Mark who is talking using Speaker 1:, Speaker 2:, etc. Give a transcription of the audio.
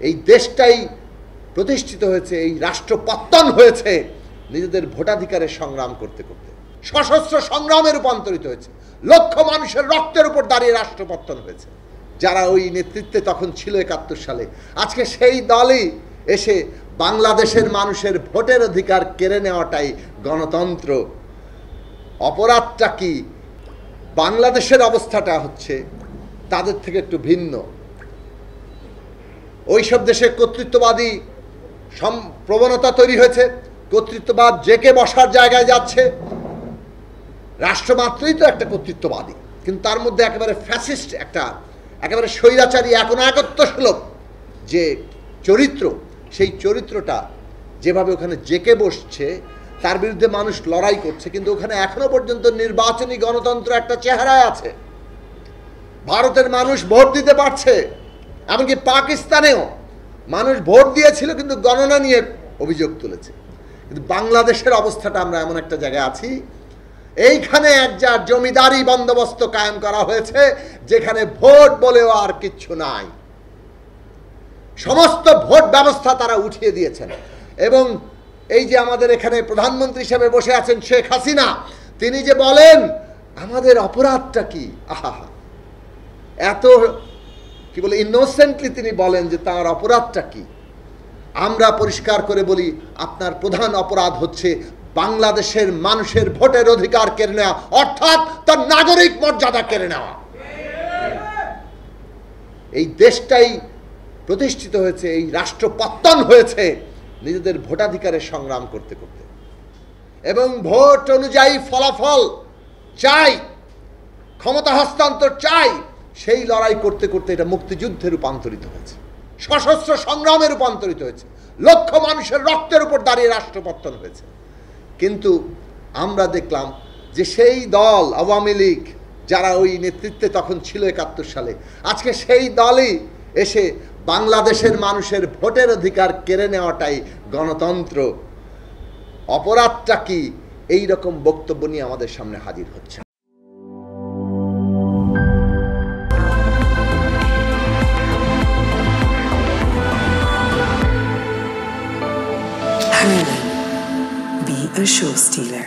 Speaker 1: এই দেশটাই প্রতিষ্ঠিত হয়েছে, এই রাষ্ট্র পত্তন হয়েছে নিজেদের ভোটাধিকারের সংগ্রাম করতে করতে। সশস্ত্র সংগ্রামে রূপান্তরিত হয়েছে, লক্ষ মানুষের রক্তের উপর দাঁড়িয়ে রাষ্ট্র পত্তন হয়েছে। যারা ওই নেতৃত্বে তখন ছিল ৭১ সালে, আজকে সেই দলই এসে বাংলাদেশের মানুষের ভোটের অধিকার কেড়ে নেওয়াটাই গণতন্ত্র। অপরাধটা কি? বাংলাদেশের অবস্থাটা হচ্ছে তাদের থেকে একটু ভিন্ন। ওইসব দেশে কর্তৃত্ববাদী প্রবণতা তৈরি হয়েছে, কর্তৃত্ববাদ জেকে বসার জায়গায় যাচ্ছে। রাষ্ট্রমাত্রই তো একটা কর্তৃত্ববাদী, কিন্তু তার মধ্যে একেবারে ফ্যাসিস্ট একটা, একেবারে স্বৈরাচারী একনায়কত্বসুলভ যে চরিত্র, সেই চরিত্রটা যেভাবে ওখানে জেকে বসছে, তার বিরুদ্ধে মানুষ লড়াই করছে। কিন্তু ওখানে এখনো পর্যন্ত নির্বাচনী গণতন্ত্র একটা চেহারায় আছে। ভারতের মানুষ ভোট দিতে পারছে, এমনকি পাকিস্তানেও মানুষ ভোট দিয়েছিল কিন্তু গণনা নিয়ে অভিযোগ তুলেছে। কিন্তু বাংলাদেশের অবস্থাটা আমরা এমন একটা জায়গায় আছি, এইখানে এক যা জমিদারি বন্দোবস্ত কায়েম করা হয়েছে, যেখানে ভোট বলেও আর কিচ্ছু নাই। সমস্ত ভোট ব্যবস্থা তারা উঠিয়ে দিয়েছেন। এবং এই যে আমাদের এখানে প্রধানমন্ত্রী হিসেবে বসে আছেন শেখ হাসিনা, তিনি যে বলেন আমাদের অপরাধটা কি, আহা, এত কি বলে ইনোসেন্টলি তিনি বলেন যে তার অপরাধটা কি। আমরা পরিষ্কার করে বলি, আপনার প্রধান অপরাধ হচ্ছে বাংলাদেশের মানুষের ভোটের অধিকার কেড়ে নেওয়া, অর্থাৎ তার নাগরিক মর্যাদা কেড়ে নেওয়া। এই দেশটাই প্রতিষ্ঠিত হয়েছে, এই রাষ্ট্র পত্তন হয়েছে নিজেদের ভোটাধিকারের সংগ্রাম করতে করতে। এবং ভোট অনুযায়ী ফলাফল চাই, ক্ষমতা হস্তান্তর চাই, সেই লড়াই করতে করতে এটা মুক্তিযুদ্ধে রূপান্তরিত হয়েছে, সশস্ত্র সংগ্রামে রূপান্তরিত হয়েছে, লক্ষ মানুষের রক্তের উপর দাঁড়িয়ে রাষ্ট্র পত্তন হয়েছে। কিন্তু আমরা দেখলাম যে সেই দল আওয়ামী লীগ, যারা ওই নেতৃত্বে তখন ছিল ৭১ সালে, আজকে সেই দলই এসে বাংলাদেশের মানুষের ভোটের অধিকার কেড়ে নেওয়াটাই গণতন্ত্র। অপরাধটা কি? এই রকম বক্তব্য নিয়ে আমাদের সামনে হাজির হচ্ছে।
Speaker 2: Be a show stealer.